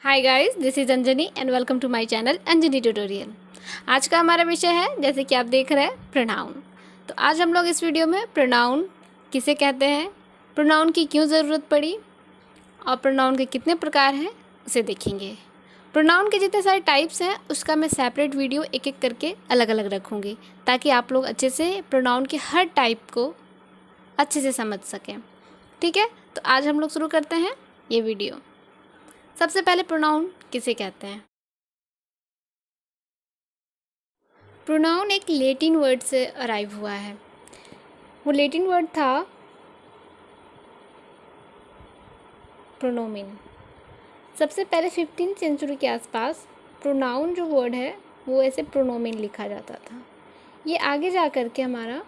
Hi guys, this is Anjani and welcome to my channel Anjani tutorial. आज का हमारा विषय है, जैसे कि आप देख रहे हैं, प्रोनाउन। तो आज हम लोग इस वीडियो में प्रोनाउन किसे कहते हैं, प्रोनाउन की क्यों ज़रूरत पड़ी और प्रोनाउन के कितने प्रकार हैं उसे देखेंगे। प्रोनाउन के जितने सारे टाइप्स हैं उसका मैं सेपरेट वीडियो एक एक करके अलग अलग रखूँगी ताकि आप लोग अच्छे से प्रोनाउन के हर टाइप को अच्छे से समझ सकें। ठीक है, तो आज हम लोग शुरू करते हैं ये वीडियो। सबसे पहले प्रोनाउन किसे कहते हैं। प्रोनाउन एक लैटिन वर्ड से अराइव हुआ है। वो लैटिन वर्ड था प्रोनोमिन। सबसे पहले 15th सेंचुरी के आसपास प्रोनाउन जो वर्ड है वो ऐसे प्रोनोमिन लिखा जाता था। ये आगे जा कर के हमारा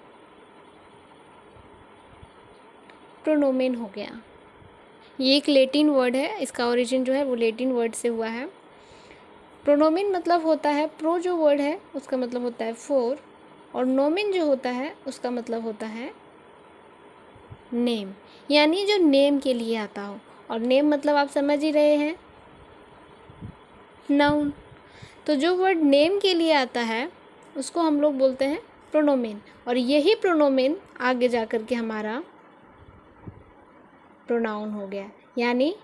प्रोनोमिन हो गया। ये एक लैटिन वर्ड है, इसका ओरिजिन जो है वो लैटिन वर्ड से हुआ है। प्रोनोमिन मतलब होता है, प्रो जो वर्ड है उसका मतलब होता है फोर, और नोमिन जो होता है उसका मतलब होता है नेम, यानी जो नेम के लिए आता हो। और नेम मतलब आप समझ ही रहे हैं, नाउन। तो जो वर्ड नेम के लिए आता है उसको हम लोग बोलते हैं प्रोनोमिन, और यही प्रोनोमिन आगे जा कर के हमारा प्रोनाउन हो गया। यानी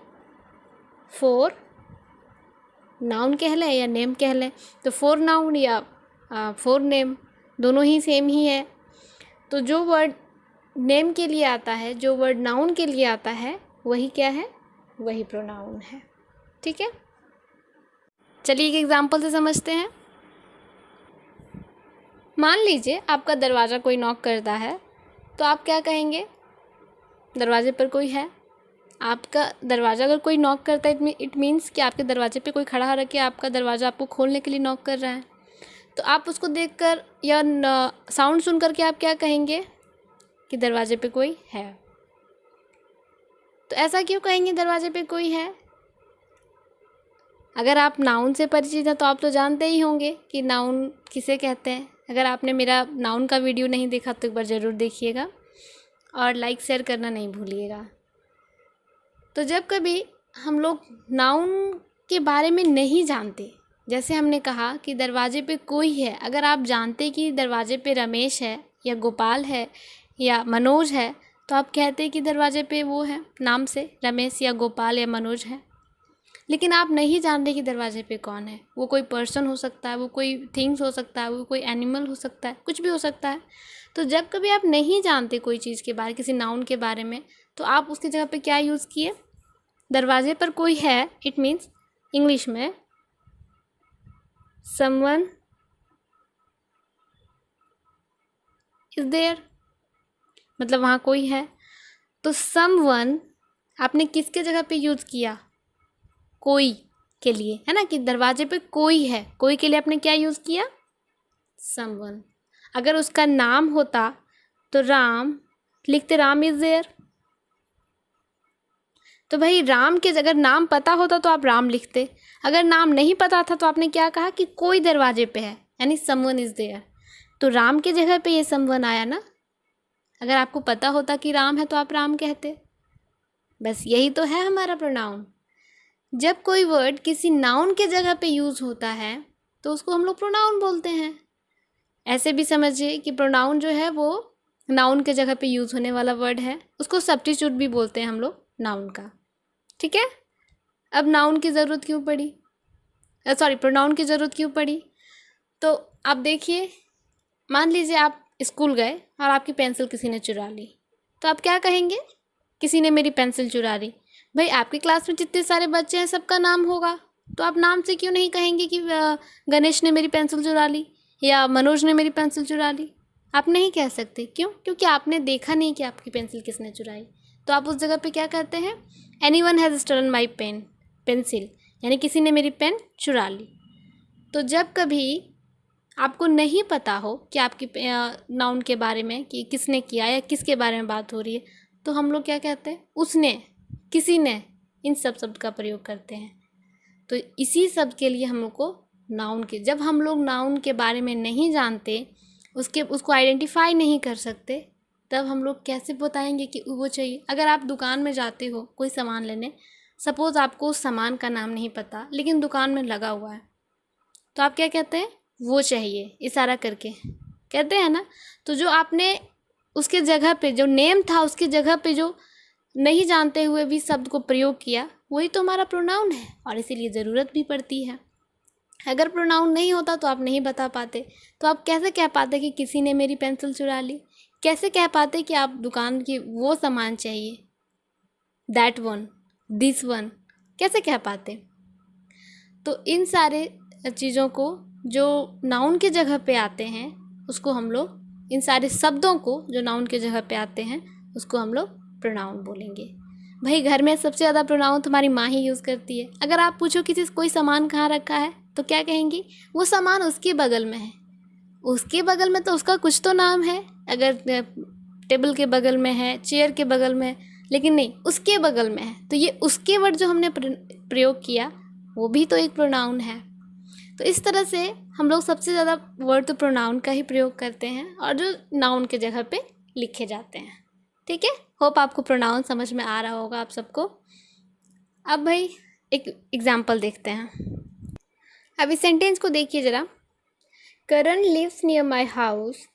फोर नाउन कह लें या नेम कह लें, तो फोर नाउन या फोर नेम दोनों ही सेम ही है। तो जो वर्ड नेम के लिए आता है, जो वर्ड नाउन के लिए आता है, वही क्या है, वही प्रोनाउन है। ठीक है, चलिए एक एग्जांपल से समझते हैं। मान लीजिए आपका दरवाज़ा कोई नॉक करता है, तो आप क्या कहेंगे, दरवाजे पर कोई है। आपका दरवाज़ा अगर कोई नॉक करता है इट मीन्स कि आपके दरवाजे पे कोई खड़ा है रखे आपका दरवाज़ा आपको खोलने के लिए नॉक कर रहा है। तो आप उसको देखकर या साउंड सुन करके आप क्या कहेंगे कि दरवाजे पे कोई है। तो ऐसा क्यों कहेंगे दरवाजे पे कोई है। अगर आप नाउन से परिचित हैं तो आप तो जानते ही होंगे कि नाउन किसे कहते हैं। अगर आपने मेरा नाउन का वीडियो नहीं देखा तो एक बार ज़रूर देखिएगा और लाइक शेयर करना नहीं भूलिएगा। तो जब कभी हम लोग नाउन के बारे में नहीं जानते, जैसे हमने कहा कि दरवाजे पे कोई है, अगर आप जानते कि दरवाजे पे रमेश है या गोपाल है या मनोज है, तो आप कहते कि दरवाजे पे वो है, नाम से रमेश या गोपाल या मनोज है। लेकिन आप नहीं जान रहे कि दरवाजे पे कौन है। वो कोई पर्सन हो सकता है, वो कोई थिंग्स हो सकता है, वो कोई एनिमल हो सकता है, कुछ भी हो सकता है। तो जब कभी आप नहीं जानते कोई चीज़ के बारे, किसी नाउन के बारे में, तो आप उसकी जगह पे क्या यूज़ किए, दरवाजे पर कोई है, इट मीन्स इंग्लिश में समवन इज देयर, मतलब वहाँ कोई है। तो समवन आपने किसके जगह पे यूज़ किया, कोई के लिए, है ना, कि दरवाजे पे कोई है, कोई के लिए आपने क्या यूज़ किया, समवन। अगर उसका नाम होता तो राम लिखते, राम इज देयर। तो भाई राम के अगर नाम पता होता तो आप राम लिखते। अगर नाम नहीं पता था तो आपने क्या कहा कि कोई दरवाजे पे है, यानी समवन इज देयर। तो राम के जगह पे ये समवन आया ना। अगर आपको पता होता कि राम है तो आप राम कहते। बस यही तो है हमारा प्रोनाउन। जब कोई वर्ड किसी नाउन के जगह पे यूज़ होता है तो उसको हम लोग प्रोनाउन बोलते हैं। ऐसे भी समझिए कि प्रोनाउन जो है वो नाउन के जगह पे यूज़ होने वाला वर्ड है, उसको सब्स्टिट्यूट भी बोलते हैं हम लोग नाउन का। ठीक है, अब नाउन की ज़रूरत क्यों पड़ी, प्रोनाउन की ज़रूरत क्यों पड़ी। तो आप देखिए, मान लीजिए आप स्कूल गए और आपकी पेंसिल किसी ने चुरा ली, तो आप क्या कहेंगे, किसी ने मेरी पेंसिल चुरा ली। भाई आपकी क्लास में जितने सारे बच्चे हैं सबका नाम होगा, तो आप नाम से क्यों नहीं कहेंगे कि गणेश ने मेरी पेंसिल चुरा ली या मनोज ने मेरी पेंसिल चुरा ली। आप नहीं कह सकते, क्यों, क्योंकि आपने देखा नहीं कि आपकी पेंसिल किसने चुराई। तो आप उस जगह पे क्या कहते हैं, anyone has stolen my pencil, यानी किसी ने मेरी पेन चुरा ली। तो जब कभी आपको नहीं पता हो कि आपकी नाउन के बारे में कि किसने किया या किसके बारे में बात हो रही है, तो हम लोग क्या कहते हैं, उसने, किसी ने, इन सब शब्द का प्रयोग करते हैं। तो इसी सब के लिए हम लोग को नाउन के, जब हम लोग नाउन के बारे में नहीं जानते, उसको आइडेंटिफाई नहीं कर सकते, तब हम लोग कैसे बताएंगे कि वो चाहिए। अगर आप दुकान में जाते हो कोई सामान लेने, सपोज़ आपको उस सामान का नाम नहीं पता लेकिन दुकान में लगा हुआ है, तो आप क्या कहते हैं? वो चाहिए, इशारा करके कहते हैं ना। तो जो आपने उसके जगह पे जो नेम था, उसकी जगह पे जो नहीं जानते हुए भी शब्द को प्रयोग किया, वही तो हमारा प्रोनाउन है, और इसीलिए ज़रूरत भी पड़ती है। अगर प्रोनाउन नहीं होता तो आप नहीं बता पाते। तो आप कैसे कह पाते कि किसी ने मेरी पेंसिल चुरा ली? कैसे कह पाते कि आप दुकान की वो सामान चाहिए, दैट वन, दिस वन, कैसे कह पाते? तो इन सारे चीज़ों को जो नाउन के जगह पे आते हैं उसको हम लोग, इन सारे शब्दों को जो नाउन के जगह पे आते हैं उसको हम लोग प्रोनाउन बोलेंगे। भाई घर में सबसे ज़्यादा प्रोनाउन तुम्हारी माँ ही यूज़ करती है। अगर आप पूछो किसी से कोई सामान कहाँ रखा है तो क्या कहेंगी? वो सामान उसके बगल में है। उसके बगल में तो उसका कुछ तो नाम है, अगर टेबल के बगल में है, चेयर के बगल में है, लेकिन नहीं, उसके बगल में है। तो ये उसके वर्ड जो हमने प्रयोग किया वो भी तो एक प्रोनाउन है। तो इस तरह से हम लोग सबसे ज़्यादा वर्ड तो प्रोनाउन का ही प्रयोग करते हैं और जो नाउन के जगह पे लिखे जाते हैं। ठीक है, होप आपको प्रोनाउन समझ में आ रहा होगा आप सबको। अब भाई एक एग्जाम्पल देखते हैं। अब इस सेंटेंस को देखिए ज़रा। करण लिव्स नियर माई हाउस,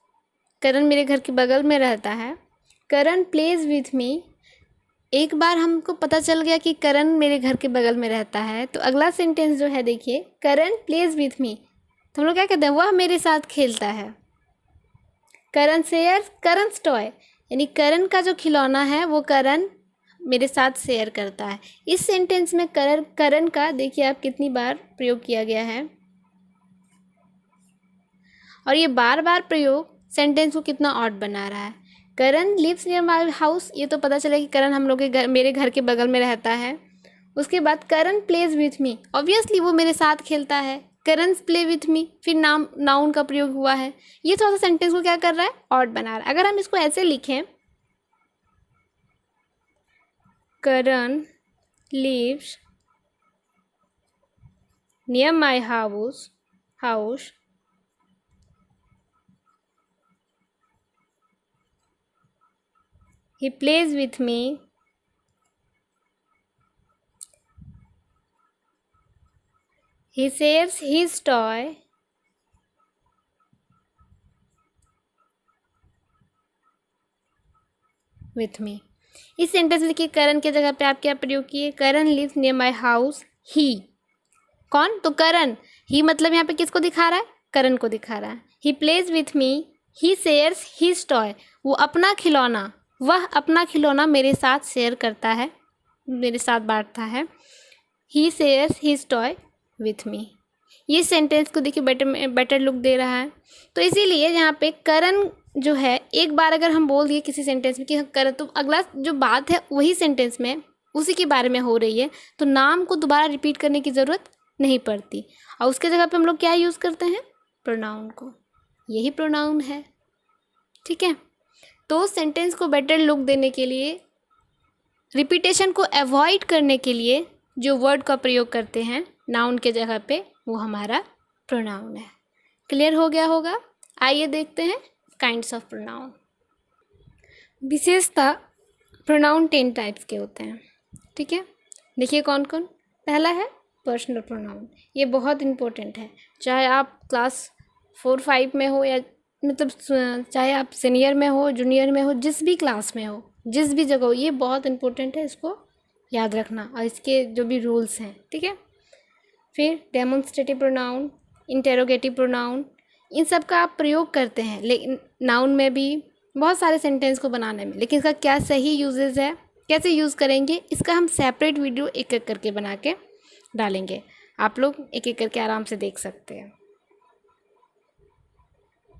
करण मेरे घर के बगल में रहता है। करण प्लेज विथ मी, एक बार हमको पता चल गया कि करण मेरे घर के बगल में रहता है, तो अगला सेंटेंस जो है देखिए, करण प्लेज विथ मी, तो हम लोग क्या कहते हैं? वह मेरे साथ खेलता है। करण शेयर करण's टॉय, यानी करण का जो खिलौना है वो करण मेरे साथ शेयर करता है। इस सेंटेंस में करण का देखिए आप कितनी बार प्रयोग किया गया है, और ये बार बार प्रयोग सेंटेंस को कितना ऑड बना रहा है। करण लिव्स नियर माई हाउस, ये तो पता चला कि करण हम लोग के घर, मेरे घर के बगल में रहता है। उसके बाद करण प्लेज विथ मी, ऑब्वियसली वो मेरे साथ खेलता है। करण's प्ले विथ मी, फिर नाउन का प्रयोग हुआ है। ये थोड़ा सा सेंटेंस को क्या कर रहा है? ऑड बना रहा है। अगर हम इसको ऐसे लिखें, Karan lives near my house, he plays with me, he shares his toy with me। इस सेंटेंस में देखिए करण के जगह पे आप क्या प्रयोग किए? करण लिव्स नियर माई हाउस, ही, कौन? तो करण। ही मतलब यहाँ पे किसको दिखा रहा है? करण को दिखा रहा है। He plays with me, he shares his toy, वो अपना खिलौना, वह अपना खिलौना मेरे साथ शेयर करता है, मेरे साथ बांटता है। He shares his toy with me. ये सेंटेंस को देखिए बेटर लुक दे रहा है। तो इसीलिए यहाँ पे करण जो है, एक बार अगर हम बोल दिए किसी सेंटेंस में कि करण, तो अगला जो बात है वही सेंटेंस में उसी के बारे में हो रही है, तो नाम को दोबारा रिपीट करने की ज़रूरत नहीं पड़ती। और उसके जगह पे हम लोग क्या यूज़ करते हैं? प्रोनाउन को। यही प्रोनाउन है। ठीक है, तो सेंटेंस को बेटर लुक देने के लिए, रिपीटेशन को अवॉइड करने के लिए जो वर्ड का प्रयोग करते हैं नाउन के जगह पे, वो हमारा प्रोनाउन है। क्लियर हो गया होगा? आइए देखते हैं काइंड्स ऑफ प्रोनाउन। विशेषता प्रोनाउन 10 टाइप्स के होते हैं। ठीक है, देखिए कौन कौन। पहला है पर्सनल प्रोनाउन। ये बहुत इम्पोर्टेंट है, चाहे आप क्लास 4-5 में हो, या मतलब चाहे आप सीनियर में हो, जूनियर में हो, जिस भी क्लास में हो, जिस भी जगह हो, ये बहुत इम्पोर्टेंट है, इसको याद रखना और इसके जो भी रूल्स हैं। ठीक है, फिर डेमोन्स्ट्रेटिव प्रोनाउन, इंटेरोगेटिव प्रोनाउन, इन सब का आप प्रयोग करते हैं लेकिन नाउन में भी बहुत सारे सेंटेंस को बनाने में, लेकिन इसका क्या सही यूजेस है, कैसे यूज़ करेंगे, इसका हम सेपरेट वीडियो एक एक करके बना के डालेंगे। आप लोग एक एक करके आराम से देख सकते हैं।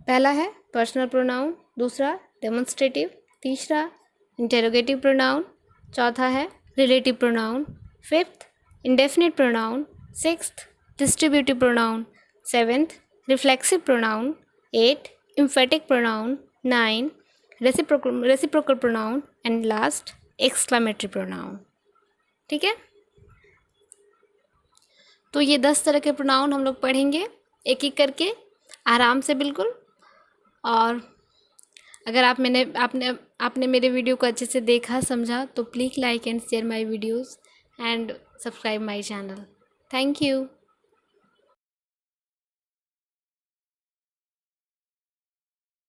पहला है पर्सनल प्रोनाउन, दूसरा डेमोन्स्ट्रेटिव, तीसरा इंटेरोगेटिव प्रोनाउन, चौथा है relative pronoun, fifth indefinite pronoun, sixth distributive pronoun, seventh reflexive pronoun, 8 emphatic pronoun, 9 reciprocal pronoun and last exclamatory pronoun. ठीक है, तो ये 10 तरह के प्रोनाउन हम लोग पढ़ेंगे एक एक करके आराम से बिल्कुल। और अगर आपने मेरे वीडियो को अच्छे से देखा समझा तो please like and share my videos. and subscribe my channel. Thank you.